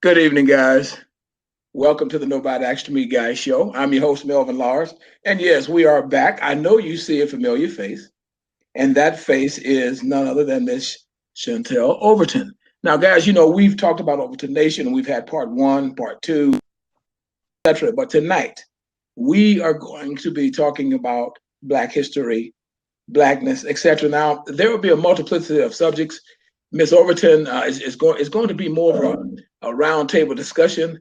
Good evening, guys. Welcome to the Nobody Asked Me Guys show. I'm your host, Melvin Lars. And yes, we are back. I know you see a familiar face, and that face is none other than Miss Chantel Overton. Now, guys, we've talked about Overton Nation, and we've had part one, part two, etc. But tonight, we are going to be talking about Black history, Blackness, etc. Now, there will be a multiplicity of subjects. Miss Overton is going to be more of a roundtable discussion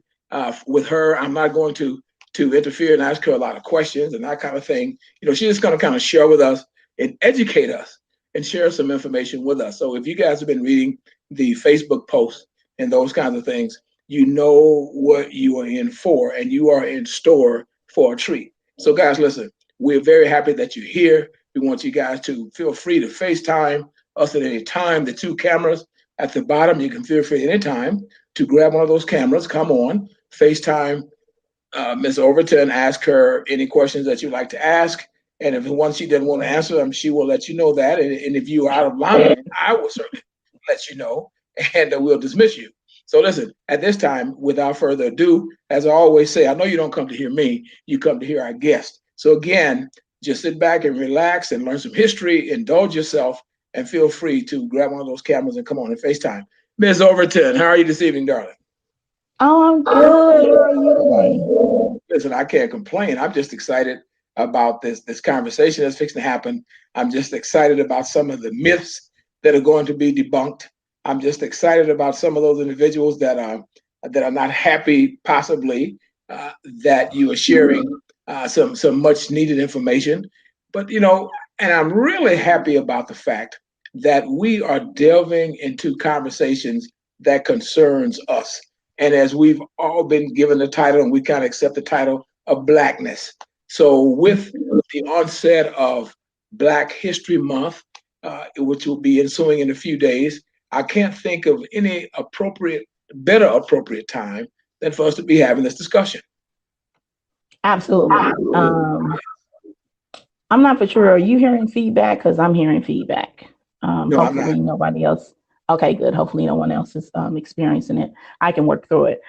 with her. I'm not going to interfere and ask her a lot of questions and that kind of thing. She's just going to kind of share with us and educate us and share some information with us. So if you guys have been reading the Facebook posts and those kinds of things, you know what you are in for, and you are in store for a treat. So, guys, listen, we're very happy that you're here. We want you guys to feel free to FaceTime us at any time. The two cameras at the bottom, you can feel free anytime to grab one of those cameras. Come on, FaceTime Ms. Overton, ask her any questions that you'd like to ask. And if once she doesn't want to answer them, she will let you know that. And if you are out of line, I will certainly let you know, and we'll dismiss you. So listen, at this time, without further ado, as I always say, I know you don't come to hear me, you come to hear our guest. So again, just sit back and relax and learn some history, indulge yourself, and feel free to grab one of those cameras and come on and FaceTime. Ms. Overton, how are you this evening, darling? Oh, I'm good. How are you today? Listen, I can't complain. I'm just excited about this conversation that's fixing to happen. I'm just excited about some of the myths that are going to be debunked. I'm just excited about some of those individuals that are not happy, possibly that you are sharing some much needed information. But and I'm really happy about the fact that we are delving into conversations that concerns us. And as we've all been given the title, and we kind of accept the title of Blackness. So, with the onset of Black History Month, which will be ensuing in a few days, I can't think of any better appropriate time than for us to be having this discussion. Absolutely. I'm not for sure. Are you hearing feedback? Because I'm hearing feedback. No, I'm not. Hopefully nobody else. Okay, good. Hopefully no one else is experiencing it. I can work through it.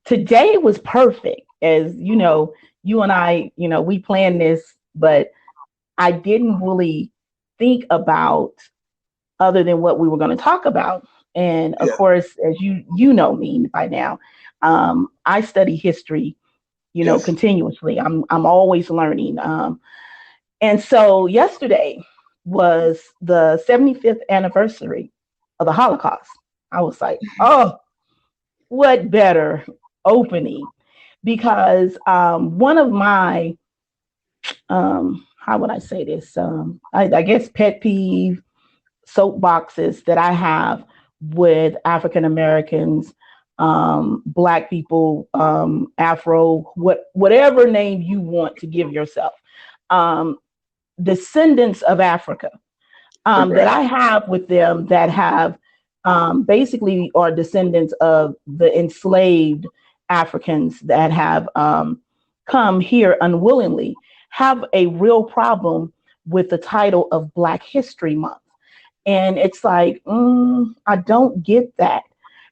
Today was perfect. As you know, you and I, we planned this, but I didn't really think about other than what we were going to talk about. And of Yeah. course, as you know me by now, I study history, Yes. continuously. I'm always learning. And so yesterday was the 75th anniversary of the Holocaust. I was like, oh, what better opening? Because one of my, how would I say this? I guess pet peeve soapboxes that I have with African Americans, Black people, Afro, whatever name you want to give yourself, um, descendants of Africa, that Right. I have with them that have basically are descendants of the enslaved Africans that have come here unwillingly, have a real problem with the title of Black History Month. And it's like, I don't get that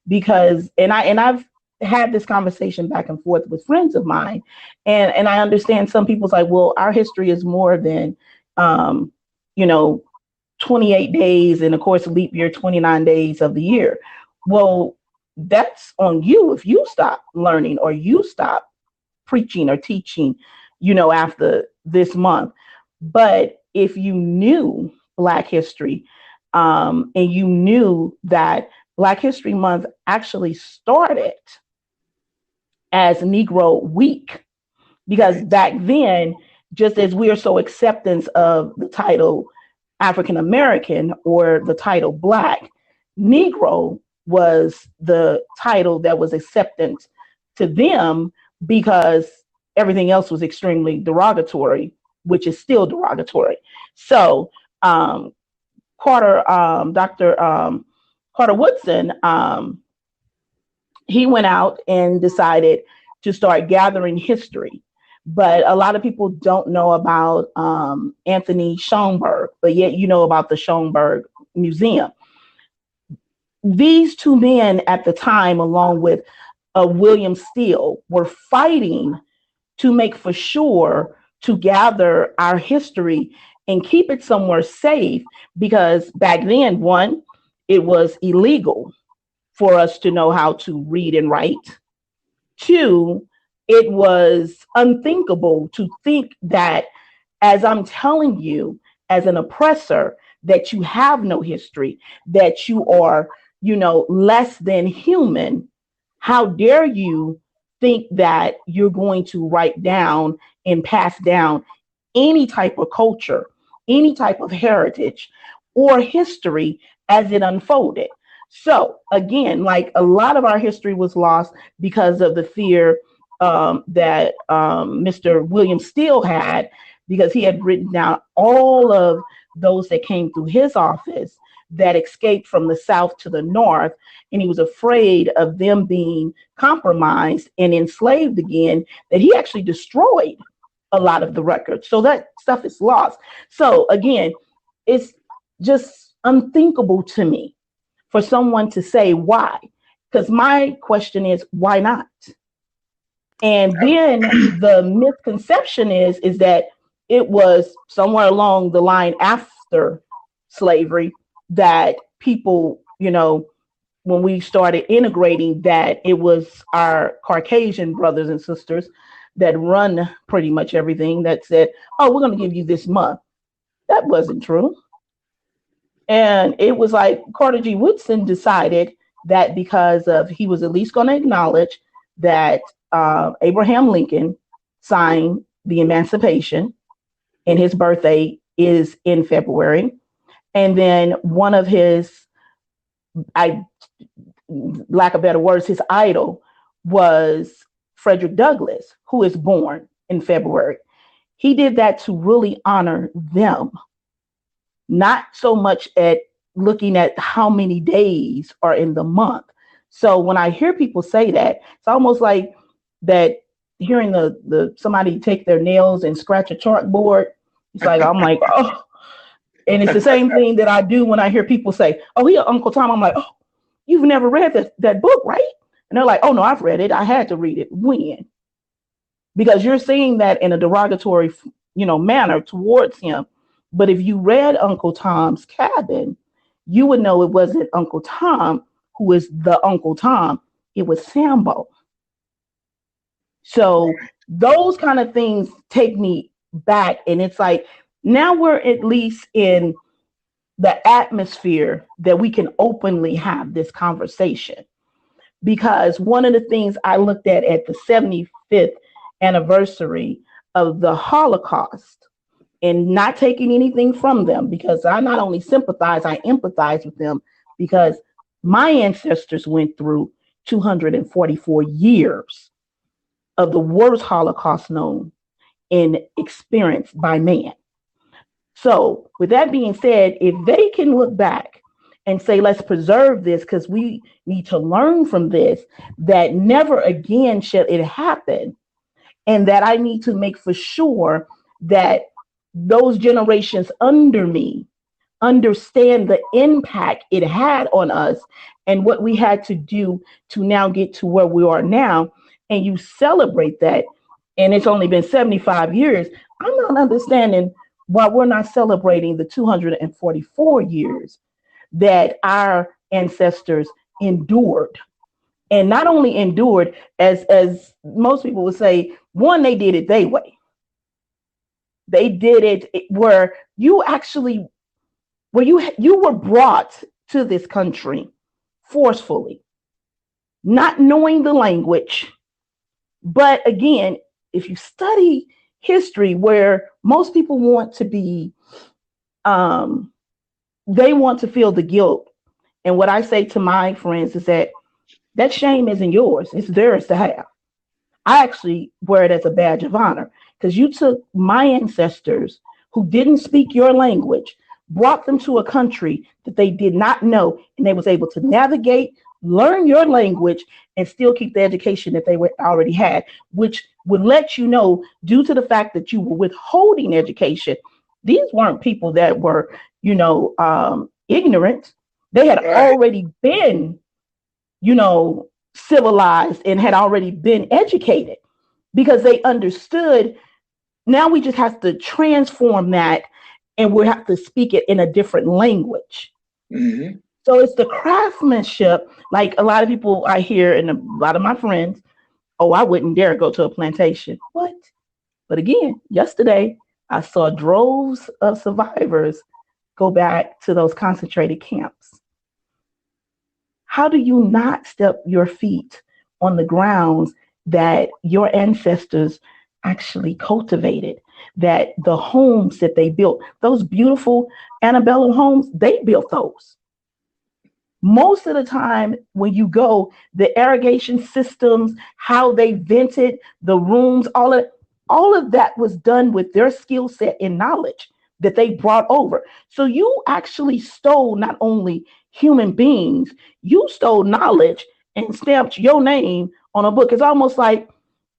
because, I've had this conversation back and forth with friends of mine, and I understand some people's like, well, our history is more than, um, you know, 28 days, and of course, leap year, 29 days of the year. Well, that's on you if you stop learning or you stop preaching or teaching, after this month. But if you knew Black history, and you knew that Black History Month actually started as Negro Week, because Right. back then, just as we are so acceptance of the title African American or the title Black, Negro was the title that was acceptance to them because everything else was extremely derogatory, which is still derogatory. So, um, Dr. Carter Woodson, he went out and decided to start gathering history. But a lot of people don't know about Anthony Schoenberg, but yet you know about the Schoenberg Museum. these two men at the time, along with William Steele, were fighting to make for sure to gather our history and keep it somewhere safe, because back then, one, it was illegal for us to know how to read and write. Two, it was unthinkable to think that, as I'm telling you, as an oppressor, that you have no history, that you are, less than human. How dare you think that you're going to write down and pass down any type of culture, any type of heritage or history as it unfolded? So again, like a lot of our history was lost because of the fear that Mr. William Steele had, because he had written down all of those that came through his office that escaped from the South to the North. And he was afraid of them being compromised and enslaved again, that he actually destroyed a lot of the records. So that stuff is lost. So again, it's just unthinkable to me for someone to say why. Because my question is, why not? And then the misconception is that it was somewhere along the line after slavery that people, when we started integrating, that it was our Caucasian brothers and sisters that run pretty much everything, that said, oh, we're going to give you this month. That wasn't true. And it was like Carter G. Woodson decided that because of, he was at least going to acknowledge that Abraham Lincoln signed the Emancipation, and his birthday is in February. And then one of his, lack of better words, his idol was Frederick Douglass, who is born in February. He did that to really honor them, not so much at looking at how many days are in the month. So when I hear people say that, it's almost like that hearing the somebody take their nails and scratch a chalkboard. It's like, I'm like, oh. And it's the same thing that I do when I hear people say, oh, he Uncle Tom. I'm like, oh, you've never read that book, right? And they're like, oh, no, I've read it. I had to read it. When? Because you're saying that in a derogatory, manner towards him. But if you read Uncle Tom's Cabin, you would know it wasn't Uncle Tom who is the Uncle Tom. It was Sambo. So those kind of things take me back. And it's like, now we're at least in the atmosphere that we can openly have this conversation. Because one of the things I looked at the 75th anniversary of the Holocaust, and not taking anything from them, because I not only sympathize, I empathize with them, because my ancestors went through 244 years of the worst Holocaust known and experienced by man. So with that being said, if they can look back and say, let's preserve this because we need to learn from this, that never again shall it happen, and that I need to make for sure that those generations under me understand the impact it had on us and what we had to do to now get to where we are now, and you celebrate that, and it's only been 75 years, I'm not understanding why we're not celebrating the 244 years that our ancestors endured. And not only endured, as most people would say, one, they did it their way. They did it where you actually, where you were brought to this country forcefully, not knowing the language. But again, if you study history, where most people want to be, they want to feel the guilt. And what I say to my friends is that shame isn't yours, it's theirs to have. I actually wear it as a badge of honor, because you took my ancestors who didn't speak your language, brought them to a country that they did not know, and they was able to navigate, learn your language, and still keep the education that they already had, which would let you know, due to the fact that you were withholding education, these weren't people that were, ignorant. They had Right. already been, civilized and had already been educated because they understood. Now we just have to transform that and we have to speak it in a different language. Mm-hmm. So it's the craftsmanship. Like a lot of people I hear, and a lot of my friends, oh, I wouldn't dare go to a plantation. What? But again, yesterday I saw droves of survivors go back to those concentrated camps. How do you not step your feet on the grounds that your ancestors actually cultivated? That the homes that they built, those beautiful antebellum homes, they built those. Most of the time, when you go, the irrigation systems, how they vented the rooms, all of that was done with their skill set and knowledge that they brought over. So you actually stole not only human beings, you stole knowledge and stamped your name on a book. It's almost like,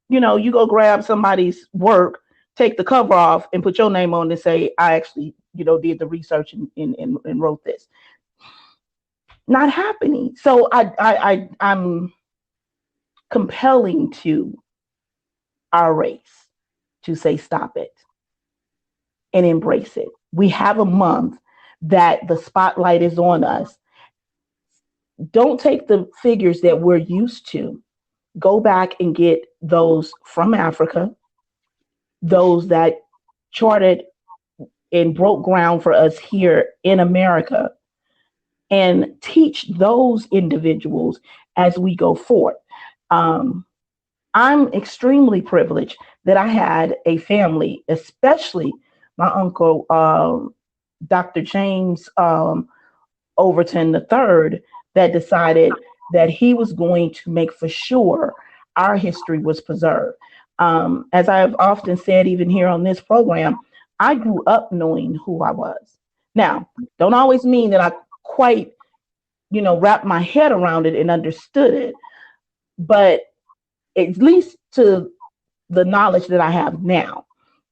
you go grab somebody's work, take the cover off, and put your name on and say, I actually, did the research and wrote this. Not happening. So I'm compelling to our race to say stop it and embrace it. We have a month that the spotlight is on us. Don't take the figures that we're used to. Go back and get those from Africa, those that charted and broke ground for us here in America, and teach those individuals as we go forward. Um, I'm extremely privileged that I had a family, especially my uncle, Dr. James Overton III, that decided that he was going to make for sure our history was preserved. As I've often said, even here on this program, I grew up knowing who I was. Now, don't always mean that I quite, wrapped my head around it and understood it, but at least to the knowledge that I have now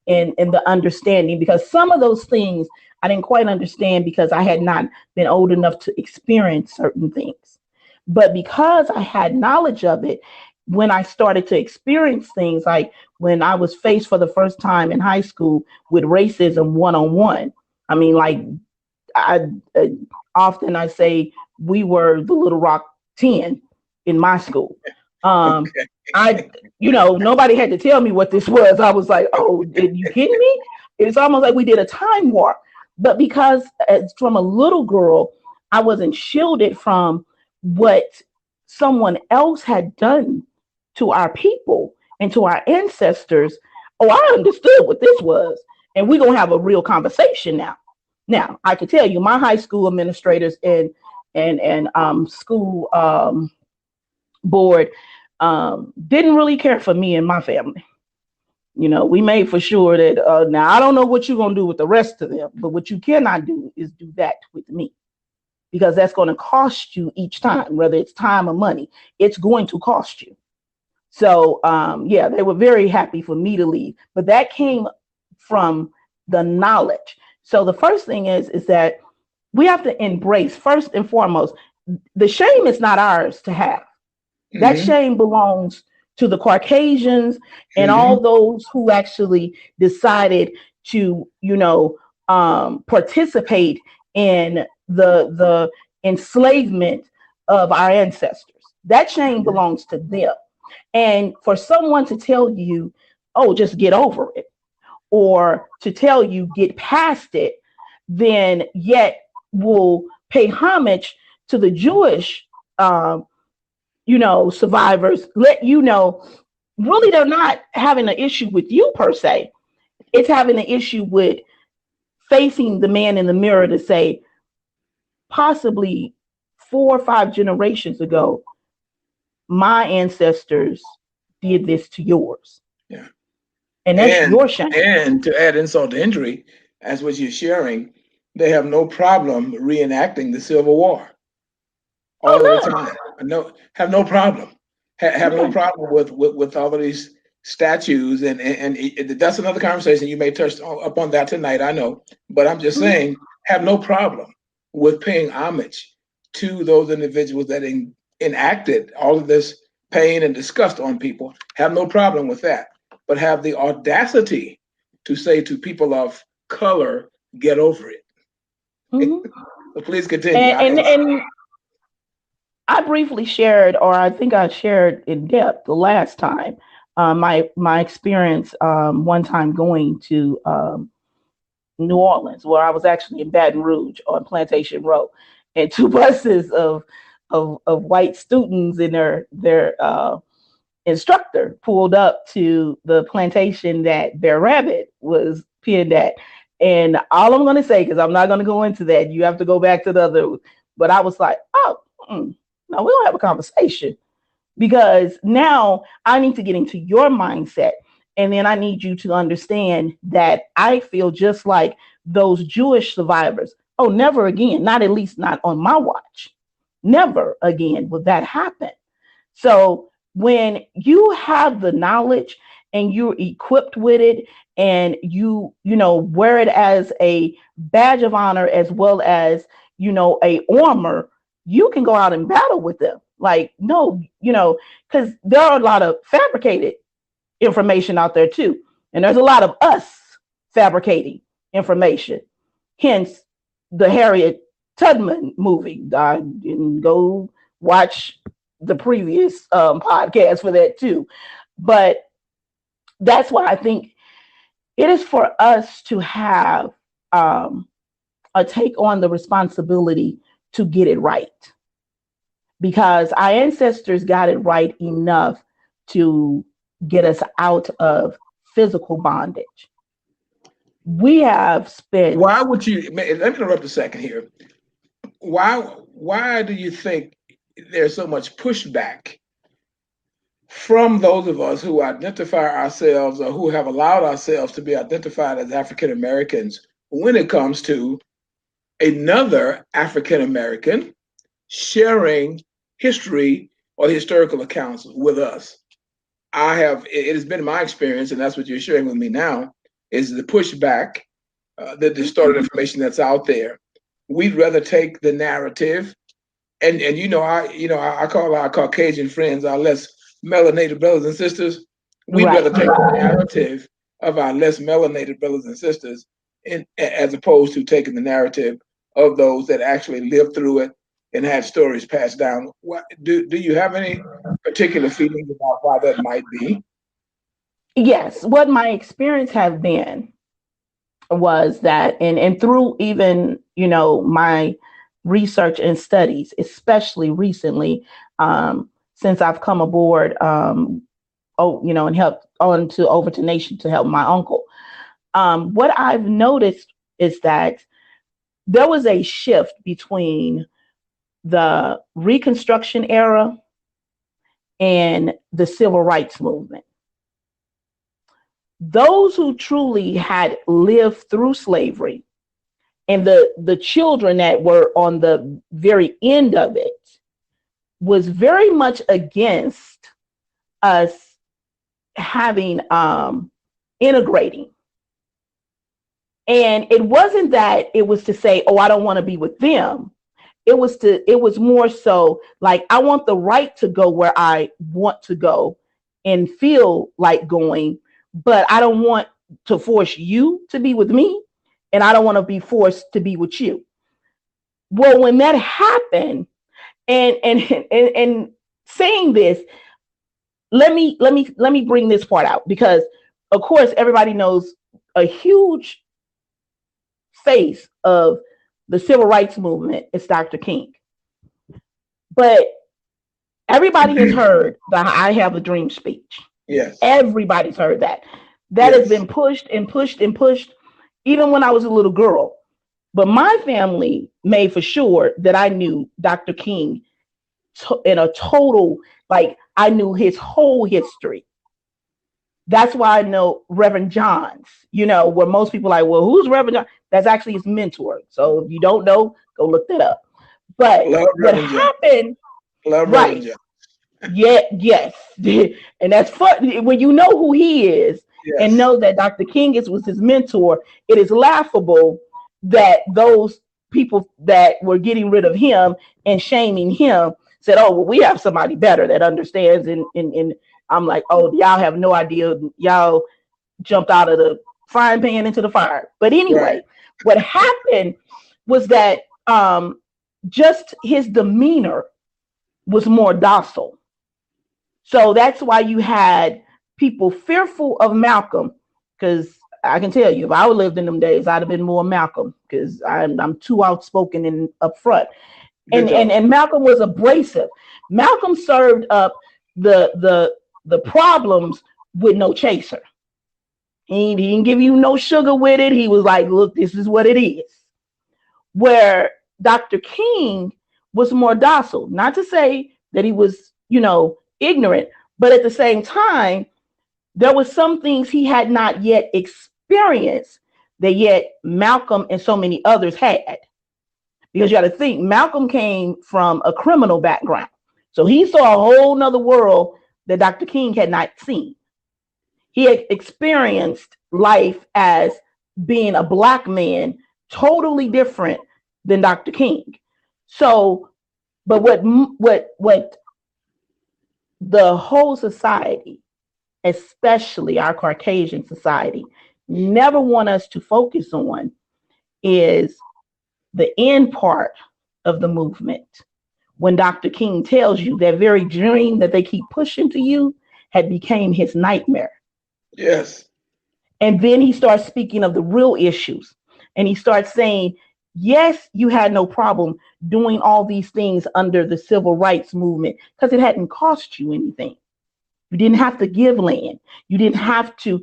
and the understanding, because some of those things I didn't quite understand because I had not been old enough to experience certain things. But because I had knowledge of it, when I started to experience things, like when I was faced for the first time in high school with racism one on one, I mean, like I often I say we were the Little Rock 10 in my school. Um, Okay. I, nobody had to tell me what this was. I was like, oh, are you kidding me? It's almost like we did a time warp. But because from a little girl, I wasn't shielded from what someone else had done to our people and to our ancestors. Oh, I understood what this was. And we're going to have a real conversation now. Now, I can tell you, my high school administrators and school board didn't really care for me and my family. We made for sure that now I don't know what you're going to do with the rest of them, but what you cannot do is do that with me, because that's going to cost you each time, whether it's time or money. It's going to cost you. So yeah, they were very happy for me to leave, but that came from the knowledge. So the first thing is that we have to embrace, first and foremost, the shame is not ours to have. That Mm-hmm. shame belongs to the Caucasians and Mm-hmm. all those who actually decided to, participate in the enslavement of our ancestors. That shame belongs to them. And for someone to tell you, oh, just get over it, or to tell you get past it, then yet will pay homage to the Jewish survivors, let you know really they're not having an issue with you per se. It's having an issue with facing the man in the mirror to say, possibly 4 or 5 generations ago, my ancestors did this to yours. Yeah. And that's And your shame. and to add insult to injury, as what you're sharing, they have no problem reenacting the Civil War all of Oh, the none. time. No, have no problem. Have no Yeah. problem with all of these statues, and that's another conversation. You may touch upon that tonight, I know, but I'm just Mhm. saying, have no problem with paying homage to those individuals that enacted all of this pain and disgust on people. Have no problem with that, but have the audacity to say to people of color, get over it. Mm-hmm. So please continue. And I briefly shared, or I think I shared in depth the last time, my experience one time going to New Orleans, where I was actually in Baton Rouge on Plantation Row, and two buses of white students and their instructor pulled up to the plantation that Bear Rabbit was pinned at. And all I'm going to say, because I'm not going to go into that, you have to go back to the other. But I was like, oh, no, we don't have a conversation, because now I need to get into your mindset. And then I need you to understand that I feel just like those Jewish survivors. Oh, never again, not at least not on my watch. Never again will that happen. So when you have the knowledge and you're equipped with it, and you wear it as a badge of honor as well as a armor, you can go out and battle with them. Like, no, because there are a lot of fabricated information out there too, and there's a lot of us fabricating information. Hence the Harriet Tubman movie. I didn't go watch the previous podcast for that too, but that's why I think it is for us to have a take on the responsibility to get it right, because our ancestors got it right enough to get us out of physical bondage. We have spent. Why would you? Let me interrupt a second here. Why do you think there's so much pushback from those of us who identify ourselves, or who have allowed ourselves to be identified as African Americans, when it comes to another African American sharing history or historical accounts with us? It has been my experience, and that's what you're sharing with me now, is the pushback, the distorted information that's out there. We'd rather take the narrative, and I call our Caucasian friends our less melanated brothers and sisters. We'd rather take the narrative of our less melanated brothers and sisters, as opposed to taking the narrative of those that actually lived through it and had stories passed down. Do you have any particular feelings about why that might be? Yes, what my experience has been was that, and through even my research and studies, especially recently, since I've come aboard, and helped on to Overton Nation to help my uncle. What I've noticed is that there was a shift between the Reconstruction era and the Civil Rights movement. Those who truly had lived through slavery, and the children that were on the very end of it, was very much against us having integrating. And it wasn't that it was to say, oh, I don't want to be with them. It was more so like, I want the right to go where I want to go and feel like going, but I don't want to force you to be with me, and I don't want to be forced to be with you. Well, when that happened, and saying this, let me bring this part out, because of course everybody knows a huge face of the civil rights movement is Dr. King. But everybody has heard the I Have a Dream speech. Yes. Everybody's heard that. That has been pushed and pushed and pushed, even when I was a little girl. But my family made for sure that I knew Dr. King in a total, like, I knew his whole history. That's why I know Reverend Johns, where most people are like, well, who's Reverend John? That's actually his mentor. So if you don't know, go look that up. But what happened, right? Yeah, yes. And that's fun when you know who he is, and know that Dr. King was his mentor. It is laughable that those people that were getting rid of him and shaming him said, oh, well, we have somebody better that understands. And I'm like, oh, y'all have no idea. Y'all jumped out of the frying pan into the fire. But Right. anyway, what happened was that just his demeanor was more docile. So that's why you had people fearful of Malcolm, because I can tell you, if I would lived in them days, I'd have been more Malcolm, because I'm too outspoken and upfront. And Malcolm was abrasive. Malcolm served up the problems with no chaser. He didn't give you no sugar with it. He was like, look, this is what it is. Where Dr. King was more docile. Not to say that he was, ignorant, but at the same time, there were some things he had not yet experienced that yet Malcolm and so many others had. Because you got to think, Malcolm came from a criminal background. So he saw a whole nother world that Dr. King had not seen. He had experienced life as being a Black man, totally different than Dr. King. So, but what the whole society, especially our Caucasian society, never want us to focus on is the end part of the movement. When Dr. King tells you that very dream that they keep pushing to you had became his nightmare. Yes. And then he starts speaking of the real issues. And he starts saying, yes, you had no problem doing all these things under the civil rights movement because it hadn't cost you anything. You didn't have to give land. You didn't have to,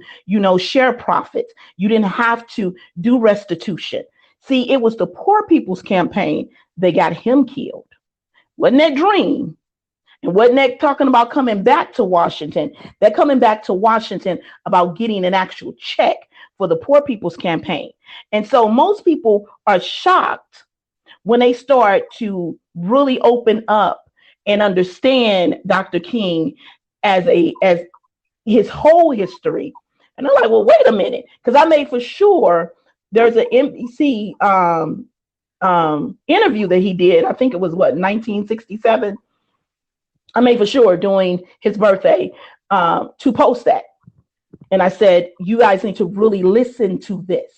share profits. You didn't have to do restitution. See, it was the Poor People's Campaign that got him killed. Wasn't that dream? And wasn't that talking about coming back to Washington? That coming back to Washington about getting an actual check for the Poor People's Campaign. And so most people are shocked when they start to really open up and understand Dr. King as his whole history. And they're like, well, wait a minute, because I made for sure there's an NBC interview that he did. I think it was 1967. I made for sure during his birthday to post that. And I said, you guys need to really listen to this,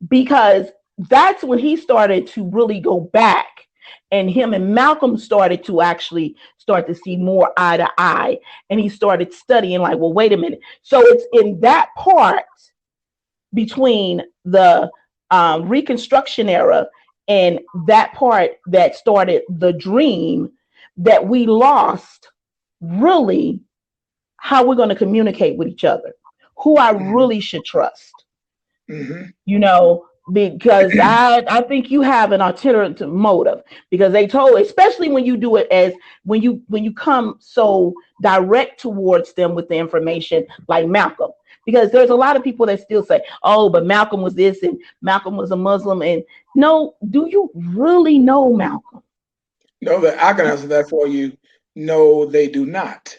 because that's when he started to really go back, and him and Malcolm started to actually start to see more eye to eye. And he started studying like, well, wait a minute. So it's in that part between the Reconstruction era and that part that started the dream that we lost really how we're going to communicate with each other, who I really should trust, because I think you have an alternative motive, because they told, especially when you do it as when you come so direct towards them with the information like Malcolm, because there's a lot of people that still say, oh, but Malcolm was this and Malcolm was a Muslim. And no, do you really know Malcolm? No, that I can answer that for you. No, they do not.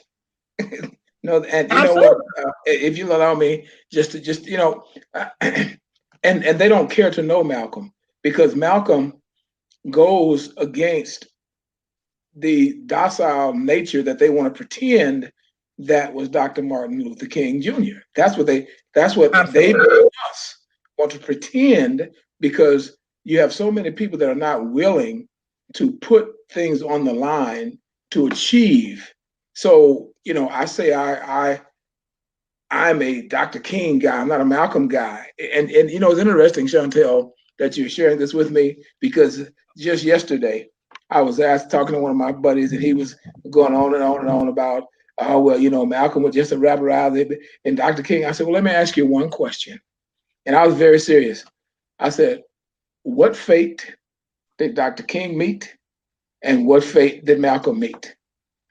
No, and you know what? If you allow me, just and they don't care to know Malcolm, because Malcolm goes against the docile nature that they want to pretend that was Dr. Martin Luther King Jr. That's what they us want to pretend, because you have so many people that are not willing to put things on the line to achieve. So, I say I'm a Dr. King guy. I'm not a Malcolm guy. And it's interesting, Chantel, that you're sharing this with me, because just yesterday I was talking to one of my buddies, and he was going on and on and on about, Malcolm was just a rabble and Dr. King. I said, well, let me ask you one question. And I was very serious. I said, what fate did Dr. King meet, and what fate did Malcolm meet?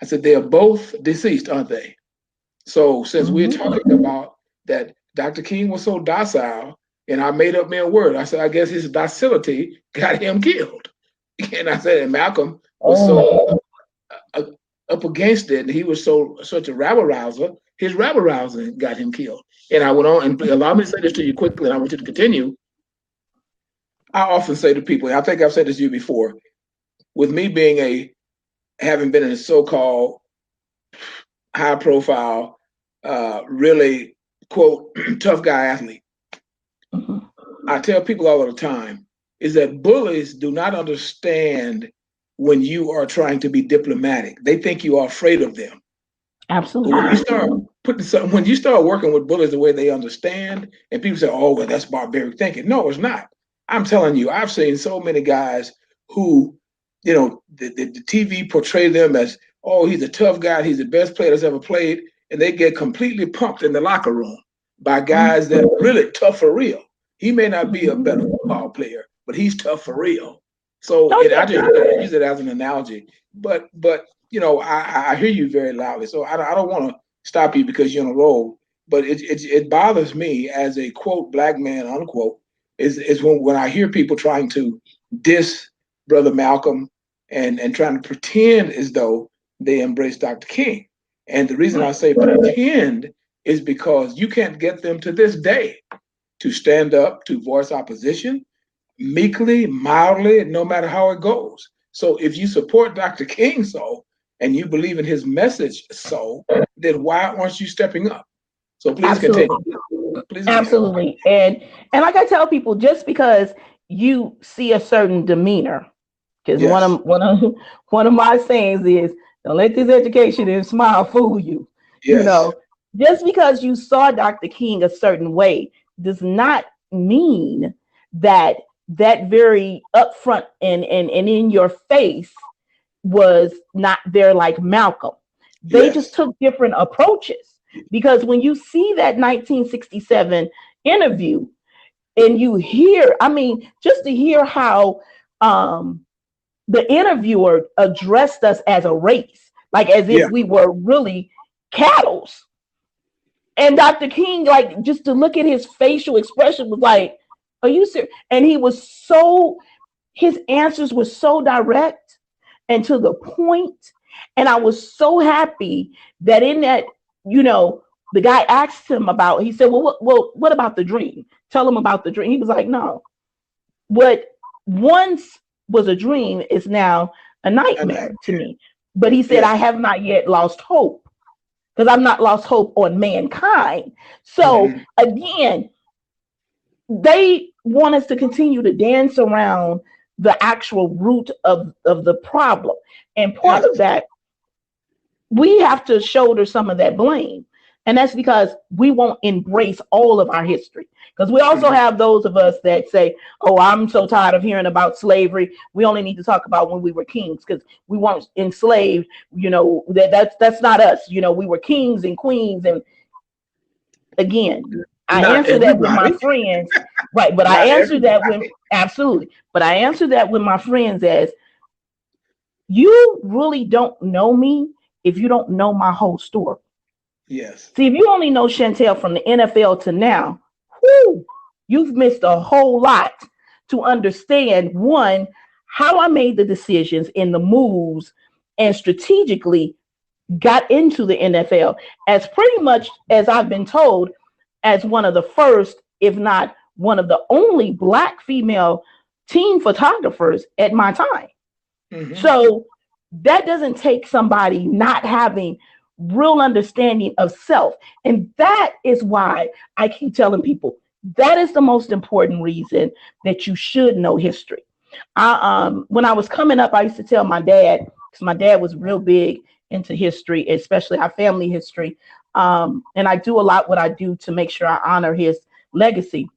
I said, they are both deceased, aren't they? So since we're talking about that Dr. King was so docile, and I made up me a word, I said, I guess his docility got him killed. And I said, and Malcolm was so up against it, and he was such a rabble rouser, his rabble rousing got him killed. And I went on, and allow me to say this to you quickly, and I want you to continue. I often say to people, and I think I've said this to you before, with me being having been in a so-called high profile, really quote tough guy athlete, Mhm. I tell people all the time is that bullies do not understand when you are trying to be diplomatic. They think you are afraid of them. But when you Absolutely. start when you start working with bullies the way they understand, and people say, "Oh, well, that's barbaric thinking." No, it's not. I'm telling you, I've seen so many guys who, the TV portray them as, "Oh, he's a tough guy. He's the best player that's ever played," and they get completely pumped in the locker room by guys that are really tough for real. He may not be a better football player, but he's tough for real. So, Oh and I yeah. just use it as an analogy. But I hear you very loudly. So I don't want to stop you because you're on a roll. But it bothers me as a quote black man unquote is when I hear people trying to diss Brother Malcolm and trying to pretend as though they embrace Dr. King. And the reason I say pretend is because you can't get them to this day to stand up to voice opposition meekly, mildly, no matter how it goes. So if you support Dr. King so and you believe in his message so, then why aren't you stepping up? So please continue. Absolutely. Please again. Absolutely. And like I tell people, just because you see a certain demeanor, because Yes. one of my sayings is, don't let this education and smile fool you. You Yes. know, just because you saw Dr. King a certain way does not mean that that very upfront and in your face was not there like Malcolm. They just Yes. took different approaches. Because when you see that 1967 interview and you hear, I mean, just to hear how the interviewer addressed us as a race, like as if Yeah. we were really cattle. And Dr. King, like, just to look at his facial expression was like, are you serious? And his answers were so direct and to the point. And I was so happy that in that, you know, the guy asked him about, he said, what about the dream? Tell him about the dream. He was like, no, what once was a dream is now a And I, nightmare to me. But he said, I yes. have not yet lost hope because I've not lost hope on mankind. So Hmm. again, they want us to continue to dance around the actual root of the problem. And part Yes. of that, we have to shoulder some of that blame. And that's because we won't embrace all of our history. Because we also Hmm. have those of us that say, oh, I'm so tired of hearing about slavery. We only need to talk about when we were kings because we weren't enslaved. You know, that's not us. You know, we were kings and queens. And again, I Not answer that with my everybody. friends, right? But I Not answer that when everybody. absolutely, but I answer that with my friends as you really don't know me if you don't know my whole story. Yes. See, if you only know Chantel from the NFL to now, whoo, you've missed a whole lot to understand one, how I made the decisions and the moves and strategically got into the NFL as pretty much as I've been told as one of the first, if not one of the only black female team photographers at my time. Hmm. So that doesn't take somebody not having real understanding of self. And that is why I keep telling people that is the most important reason that you should know history. When I was coming up, I used to tell my dad, because my dad was real big into history, especially our family history. And I do a lot what I do to make sure I honor his legacy.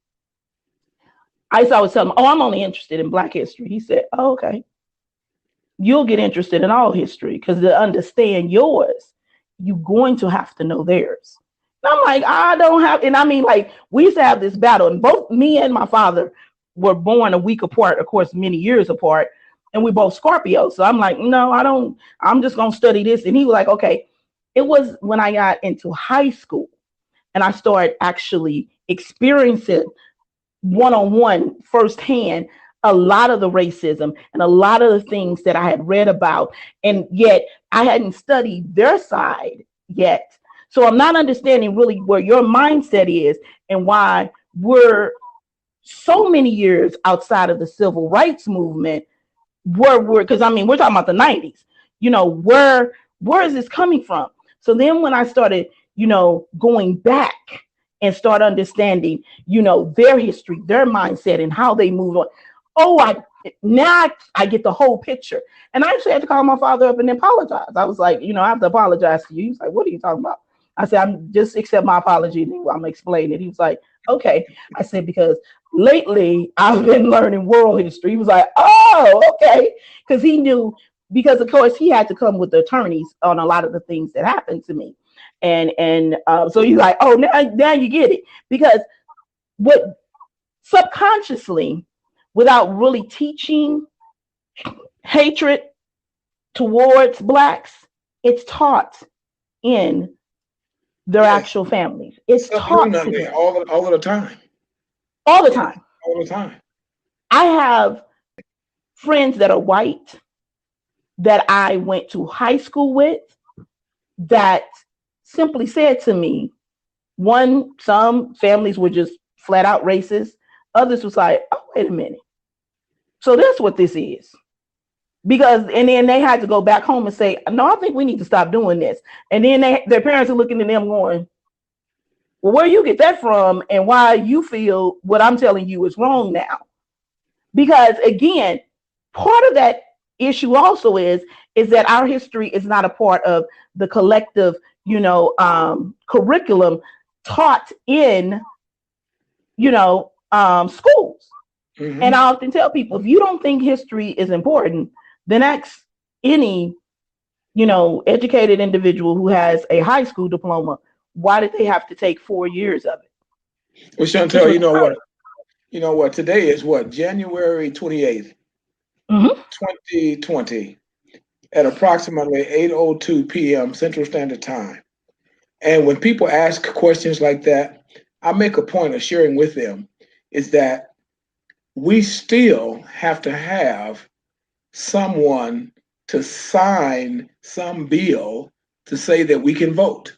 I used to always tell him, oh, I'm only interested in Black history. He said, oh, okay. You'll get interested in all history because to understand yours, you're going to have to know theirs. And I'm like, I don't have, and I mean, like, we used to have this battle, and both me and my father were born a week apart, of course, many years apart, and we both Scorpio. So I'm like, no, I don't, I'm just gonna study this. And he was like, okay. It was when I got into high school and I started actually experiencing one-on-one firsthand a lot of the racism and a lot of the things that I had read about, and yet I hadn't studied their side yet. So I'm not understanding really where your mindset is and why we're so many years outside of the civil rights movement. Because I mean, we're talking about the 90s. Where is this coming from? So then when I started, going back and start understanding, their history, their mindset, and how they move on. I get the whole picture. And I actually had to call my father up and apologize. I was like, I have to apologize to you. He's like, what are you talking about? I said, I'm just accept my apology. I'm explaining it. He was like, okay. I said, because lately I've been learning world history. He was like, oh, okay. Because he knew, because of course he had to come with the attorneys on a lot of the things that happened to me. And so he's like, oh, now you get it. Because what subconsciously, without really teaching hatred towards Blacks, it's taught in their actual families. It's taught to them all of the time. All the time. All the time. I have friends that are white that I went to high school with that simply said to me, some families were just flat out racist. Others was like, oh, wait a minute. So that's what this is. And then they had to go back home and say, no, I think we need to stop doing this. And then their parents are looking at them going, well, where you get that from and why you feel what I'm telling you is wrong now? Because again, part of that issue also is that our history is not a part of the collective, curriculum taught in, schools. Mm-hmm. And I often tell people, if you don't think history is important, then ask any, educated individual who has a high school diploma, why did they have to take 4 years of it? Well, Chantel, you know what? Today is what? January 28th, 2020, at approximately 8:02 p.m. Central Standard Time. And when people ask questions like that, I make a point of sharing with them is that we still have to have someone to sign some bill to say that we can vote.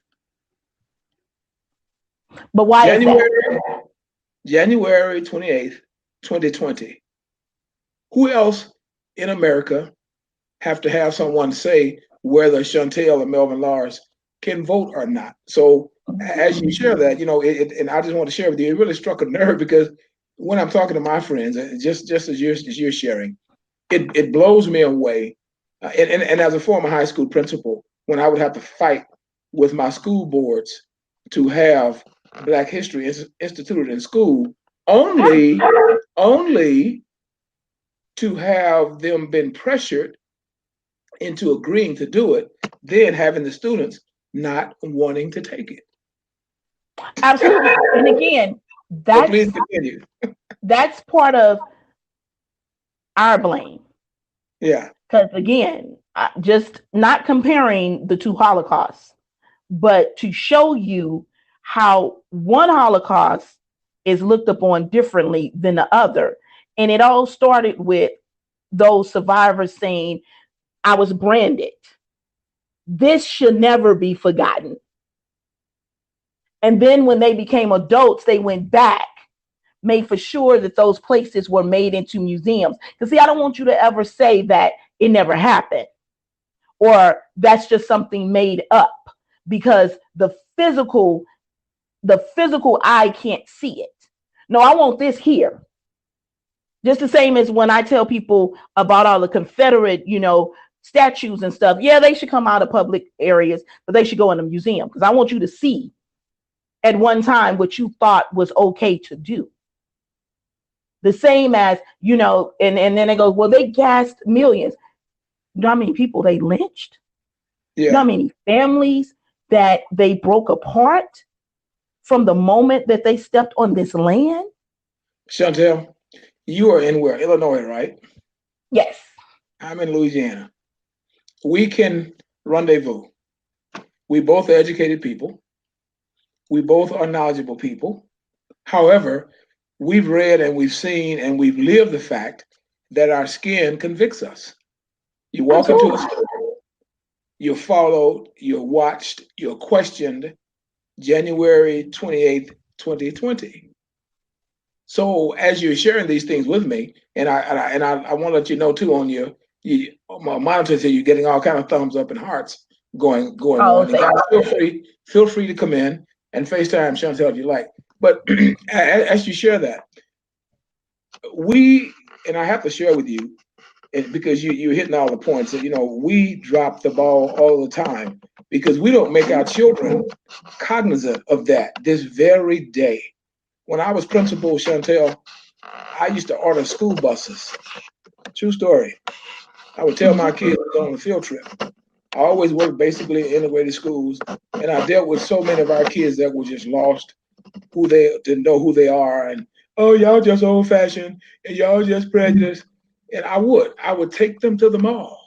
But why is that? January 28th, 2020. Who else in America have to have someone say whether Chantel or Melvin Lars can vote or not? So as you share that, and I just want to share with you, it really struck a nerve because when I'm talking to my friends, just as you're sharing, it blows me away. And as a former high school principal, when I would have to fight with my school boards to have Black history instituted in school, only to have them been pressured into agreeing to do it, then having the students not wanting to take it. Absolutely. And again, please continue. That's part of our blame. Yeah. Because again, just not comparing the two Holocausts, but to show you how one Holocaust is looked upon differently than the other. And it all started with those survivors saying, I was branded. This should never be forgotten. And then when they became adults, they went back, made for sure that those places were made into museums. Because see, I don't want you to ever say that it never happened or that's just something made up, because the physical eye can't see it. No, I want this here. Just the same as when I tell people about all the Confederate, statues and stuff. Yeah, they should come out of public areas, but they should go in a museum because I want you to see at one time what you thought was okay to do. The same as, and then it goes, well, they gassed millions. You know how many people they lynched? Yeah. You know how many families that they broke apart from the moment that they stepped on this land? Chantel, you are in where? Illinois, right? Yes. I'm in Louisiana. We can rendezvous. We both are educated people. We both are knowledgeable people. However, we've read and we've seen and we've lived the fact that our skin convicts us. You walk into a store, you're followed, you're watched, you're questioned. January 28th, 2020. So as you're sharing these things with me, and I want to let you know too on my monitor here, you're getting all kind of thumbs up and hearts going Oh, on. And thank guys, you. feel free to come in and FaceTime Chantel if you like. But as you share that, we and I have to share with you because you're hitting all the points that we drop the ball all the time because we don't make our children cognizant of that this very day. When I was principal, Chantel, I used to order school buses. True story. I would tell my kids to go on a field trip. I always worked basically in integrated schools, and I dealt with so many of our kids that were just lost, who they didn't know who they are, and oh, y'all just old fashioned, and y'all just prejudiced. And I would take them to the mall.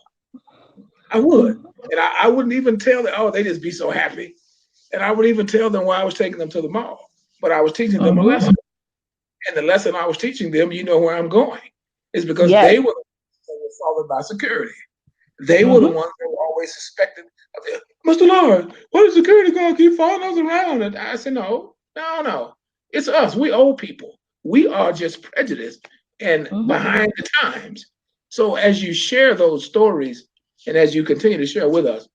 I would, and I wouldn't even tell them. Oh, they just be so happy, and I would even tell them why I was taking them to the mall. But I was teaching them a Mhm. lesson, and the lesson I was teaching them, where I'm going, is because Yes. they were followed by security. They were the Mhm. ones that were always suspected. Mr. Lord, why does security guard keep following us around? And I said, no, no, no. It's us. We old people. We are just prejudiced and Mhm. behind the times. So as you share those stories and as you continue to share with us,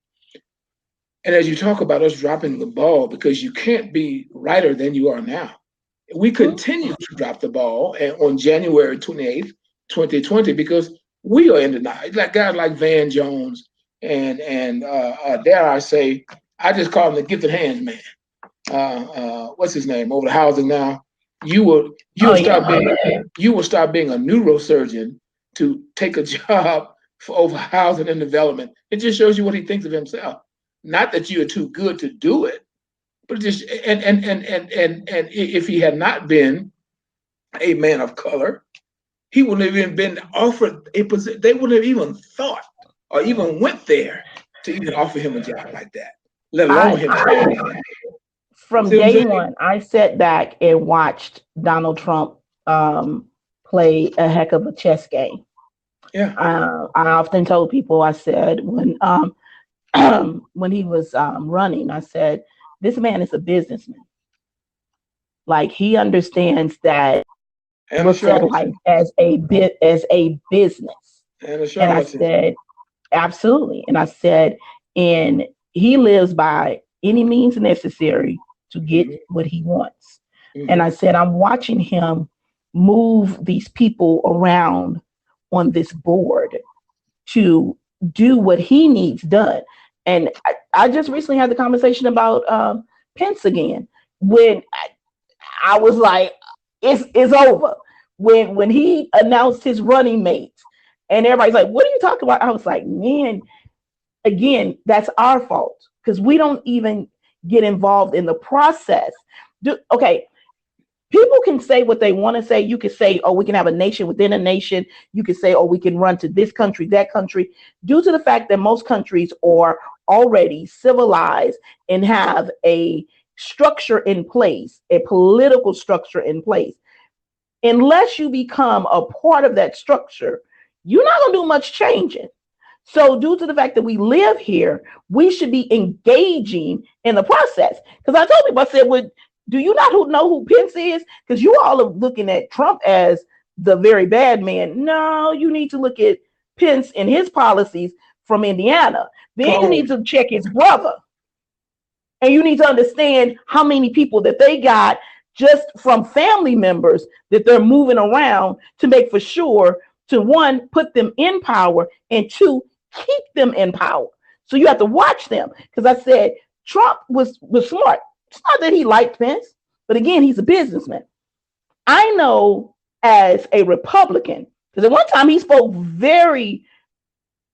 and as you talk about us dropping the ball because you can't be righter than you are now. We Mhm. continue to drop the ball on January 28th, 2020, because we are in denial. Like guys like Van Jones and dare I say, I just call him the gifted hands man. What's his name over the housing now? You will you Oh will yeah. start being a neurosurgeon to take a job for over housing and development. It just shows you what he thinks of himself. Not that you are too good to do it, but just and if he had not been a man of color, he wouldn't have even been offered a position. They wouldn't have even thought or even went there to even offer him a job like that, let alone him. I from See what I'm day saying? one, I sat back and watched Donald Trump play a heck of a chess game. Yeah, I often told people, I said when when he was running, I said this man is a businessman. Like he understands that and a looks at life charlatan, as a business. and a And I charlatan. said, absolutely. And I said, and he lives by any means necessary to get Hmm. what he wants. And Hmm. I said, I'm watching him move these people around on this board to do what he needs done. And I just recently had the conversation about Pence again. When I was like, it's over. When he announced his running mates, and everybody's like, "What are you talking about?" I was like, "Man, again, that's our fault because we don't even get involved in the process." Okay, people can say what they want to say. You can say, "Oh, we can have a nation within a nation." You can say, "Oh, we can run to this country, that country," due to the fact that most countries are already civilized and have a structure in place, a political structure in place. Unless you become a part of that structure, you're not going to do much changing. So, due to the fact that we live here, we should be engaging in the process. Because I told people, I said, well, do you not know who Pence is? Because you all are looking at Trump as the very bad man. No, you need to look at Pence and his policies from Indiana. Then you need Clone. to check his brother. And you need to understand how many people that they got just from family members that they're moving around to make for sure to one, put them in power, and two, keep them in power. So you have to watch them. Because I said Trump was smart. It's not that he liked Pence, but again, he's a businessman. I know as a Republican, because at one time he spoke very,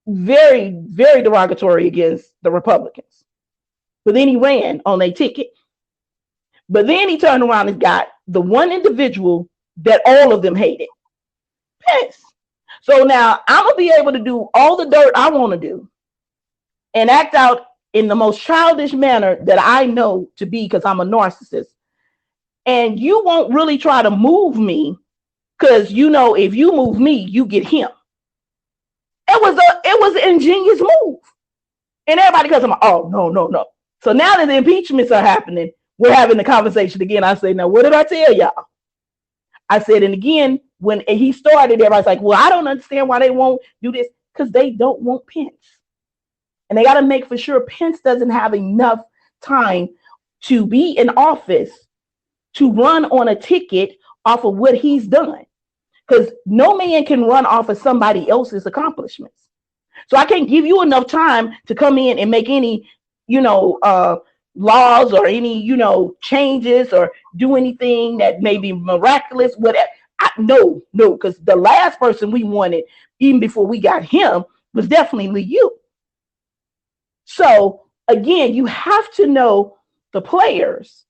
very, very derogatory against the Republicans. But then he ran on a ticket. But then he turned around and got the one individual that all of them hated, Pence. So now I'm gonna be able to do all the dirt I want to do and act out in the most childish manner that I know to be because I'm a narcissist. And you won't really try to move me because if you move me, you get him. It was an ingenious move. And everybody goes, oh no, no, no. So now that the impeachments are happening, we're having the conversation again. I say, now what did I tell y'all? I said, and again, when he started, everybody's like, well, I don't understand why they won't do this, because they don't want Pence. And they got to make for sure Pence doesn't have enough time to be in office to run on a ticket off of what he's done. Because no man can run off of somebody else's accomplishments. So I can't give you enough time to come in and make any, laws or any, changes or do anything that may be miraculous, whatever. No, because the last person we wanted, even before we got him, was definitely you. So again, you have to know the players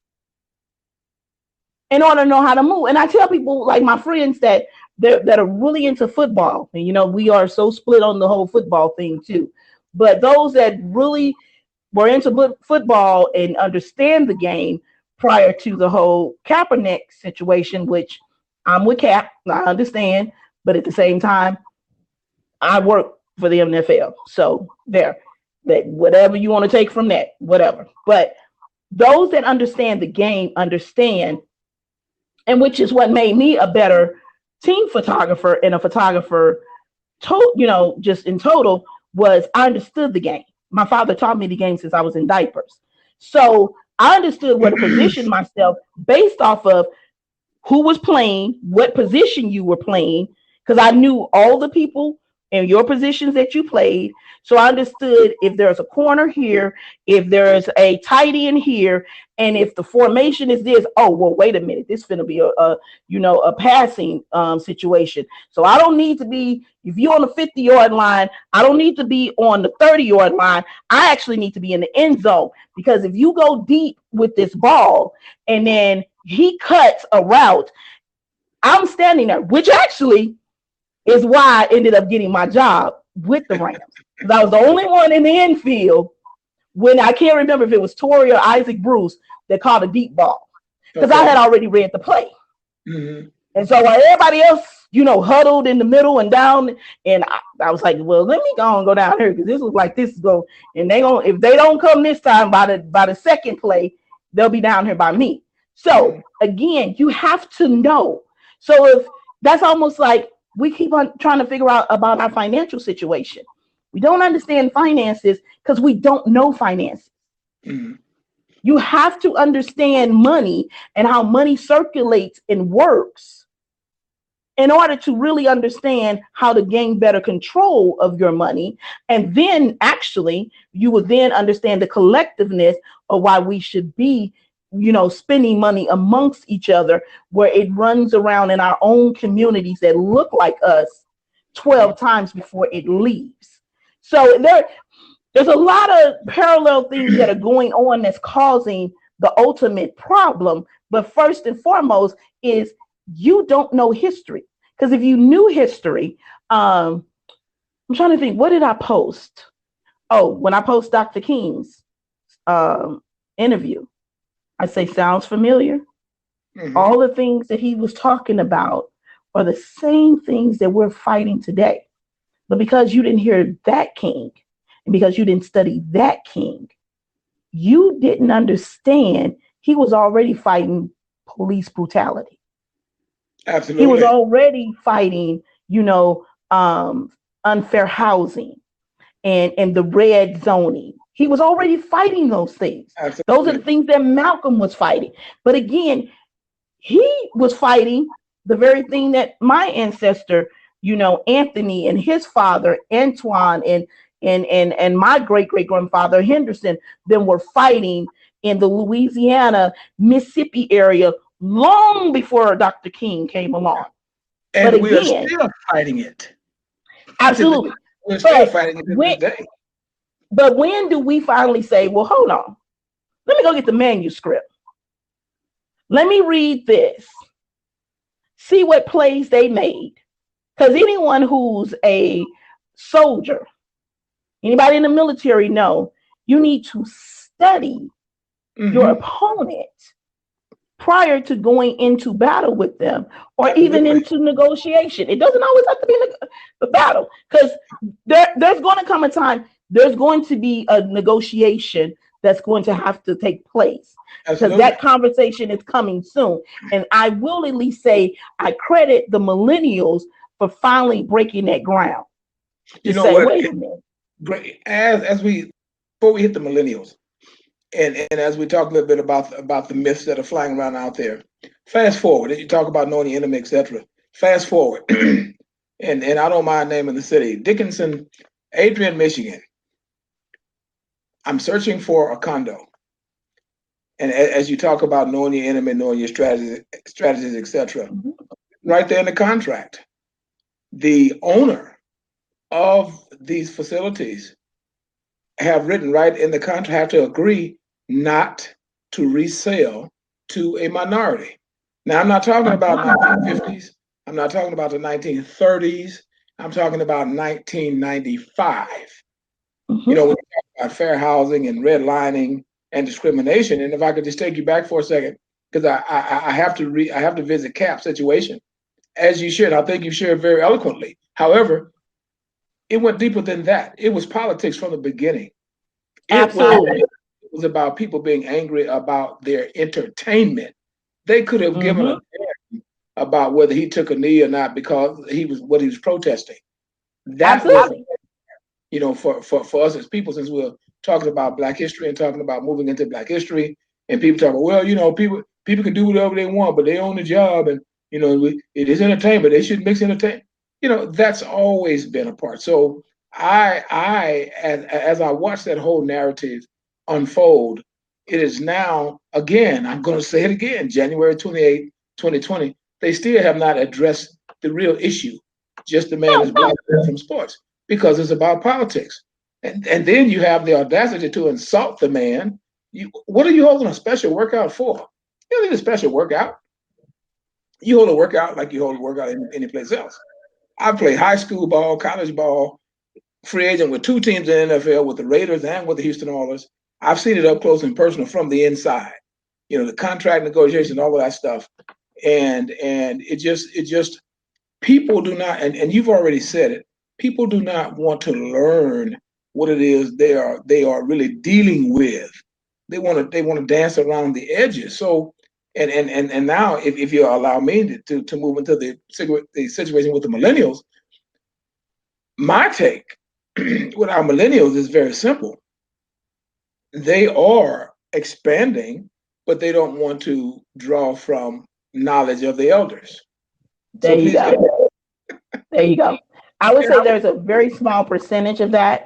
in order to know how to move. And I tell people, like my friends that are really into football, and we are so split on the whole football thing too. But those that really were into football and understand the game prior to the whole Kaepernick situation, which I'm with Cap, I understand, but at the same time, I work for the NFL. So there, that whatever you want to take from that, whatever. But those that understand the game understand, and which is what made me a better team photographer and a photographer, just in total, was I understood the game. My father taught me the game since I was in diapers. So I understood where to position myself based off of who was playing, what position you were playing, because I knew all the people in your positions that you played. So I understood if there's a corner here, if there's a tight end here, and if the formation is this, oh, well, wait a minute, this is going to be a passing situation. So I don't need to be, if you're on the 50-yard line, I don't need to be on the 30-yard line. I actually need to be in the end zone, because if you go deep with this ball and then he cuts a route, I'm standing there, which actually is why I ended up getting my job with the Rams. Because I was the only one in the infield when, I can't remember if it was Torrey or Isaac Bruce that caught a deep ball, because I had already read the play. Mm-hmm. And so while everybody else, huddled in the middle and down, and I was like, well, let me go down here, because this looks like this is going, and if they don't come this time by the second play, they'll be down here by me. So again, you have to know. So if that's almost like we keep on trying to figure out about our financial situation. We don't understand finances because we don't know finances. Mm-hmm. You have to understand money and how money circulates and works in order to really understand how to gain better control of your money. And then actually, you will then understand the collectiveness of why we should be, spending money amongst each other, where it runs around in our own communities that look like us 12 times before it leaves. So there's a lot of parallel things that are going on that's causing the ultimate problem. But first and foremost is you don't know history. Because if you knew history, I'm trying to think, what did I post? Oh, when I post Dr. King's interview, I say, sounds familiar. Mm-hmm. All the things that he was talking about are the same things that we're fighting today. But because you didn't hear that king, and because you didn't study that king, you didn't understand he was already fighting police brutality. Absolutely. He was already fighting, unfair housing and the red zoning. He was already fighting those things. Absolutely. Those are the things that Malcolm was fighting. But again, he was fighting the very thing that my ancestor, Anthony and his father, Antoine, and my great-great-grandfather, Henderson, then were fighting in the Louisiana, Mississippi area long before Dr. King came along. And but we are still fighting it. Absolutely. We're still fighting it to this day. But when do we finally say, well, hold on, let me go get the manuscript. Let me read this. See what plays they made. Because anyone who's a soldier, anybody in the military know, you need to study your opponent prior to going into battle with them, or even into negotiation. It doesn't always have to be a battle, because there's going to come a time, there's going to be a negotiation that's going to have to take place, because Absolutely. that conversation is coming soon. And I will at least say I credit the millennials for finally breaking that ground You to know say, what? wait a minute. Great. As we before we hit the millennials, and as we talk a little bit about the myths that are flying around out there, fast forward. You talk about knowing the enemy, etc. Fast forward, and I don't mind naming the city, Dickinson, Adrian, Michigan. I'm searching for a condo, and as you talk about knowing your enemy, knowing your strategies, etc. Mhm. Right there in the contract, the owner of these facilities have written right in the contract, have to agree not to resell to a minority. Now, I'm not talking about 1950s. I'm not talking about the 1930s. I'm talking about 1995. You know, Mhm. when you talk about fair housing and redlining and discrimination. And if I could just take you back for a second, because I have to I have to visit Cap's situation, as you should. I think you shared very eloquently. However, it went deeper than that. It was politics from the beginning. It was Absolutely. it was about people being angry about their entertainment. They could have given a Hmm. damn about whether he took a knee or not because he was what he was protesting. That was, Absolutely. for us as people, since we're talking about Black history and talking about moving into Black history, and people talk about, well, people can do whatever they want, but they own the job, and it is entertainment. They should mix entertainment. That's always been a part. So as I watch that whole narrative unfold, it is now again. I'm going to say it again. January 28, 2020. They still have not addressed the real issue. Just the man is black from sports because it's about politics. And then you have the audacity to insult the man. What are you holding a special workout for? You don't need a special workout. You hold a workout like you hold a workout any place else. I played high school ball, college ball, free agent with two teams in the NFL, with the Raiders and with the Houston Oilers. I've seen it up close and personal from the inside. The contract negotiation, all of that stuff. And it just people do not, and you've already said it, people do not want to learn what it is they are really dealing with. They want to dance around the edges. So and now if you allow me to move into the situation with the millennials, my take with our millennials is very simple. They are expanding, but they don't want to draw from knowledge of the elders. There So you please go. go. There you go. I would say there's a very small percentage of there's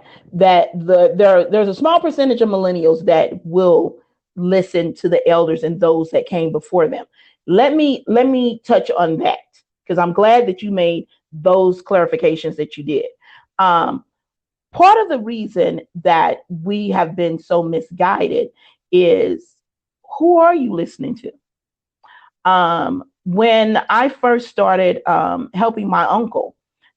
a small percentage of millennials that will listen to the elders and those that came before them. Let me touch on that, because I'm glad that you made those clarifications that you did. Um, Part of the reason that we have been so misguided is, who are you listening to? When I first started helping my uncle,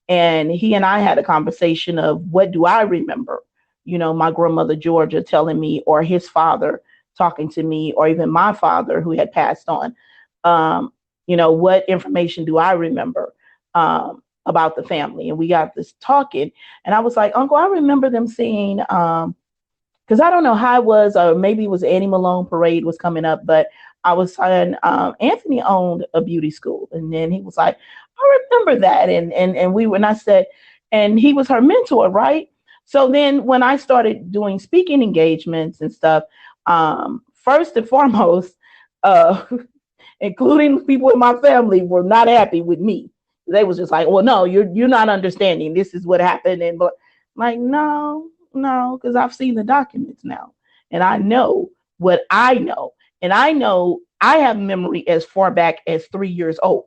and he and I had a conversation of, what do I remember? My grandmother Georgia telling me, or his father talking to me, or even my father who had passed on. Um, what information do I remember about the family? And we got this talking, and I was like, Uncle, I remember them saying, because I don't know how it was, or maybe it was Annie Malone parade was coming up, but I was saying Anthony owned a beauty school, and then he was like, I remember that, and we were, and I said, and he was her mentor, right? So then when I started doing speaking engagements and stuff, first and foremost, uh, including people in my family, were not happy with me. They was just like, well, no, you're not understanding. This is what happened, and but like, no, because I've seen the documents now, and I know what I know, and I know I have memory as far back as 3 years old.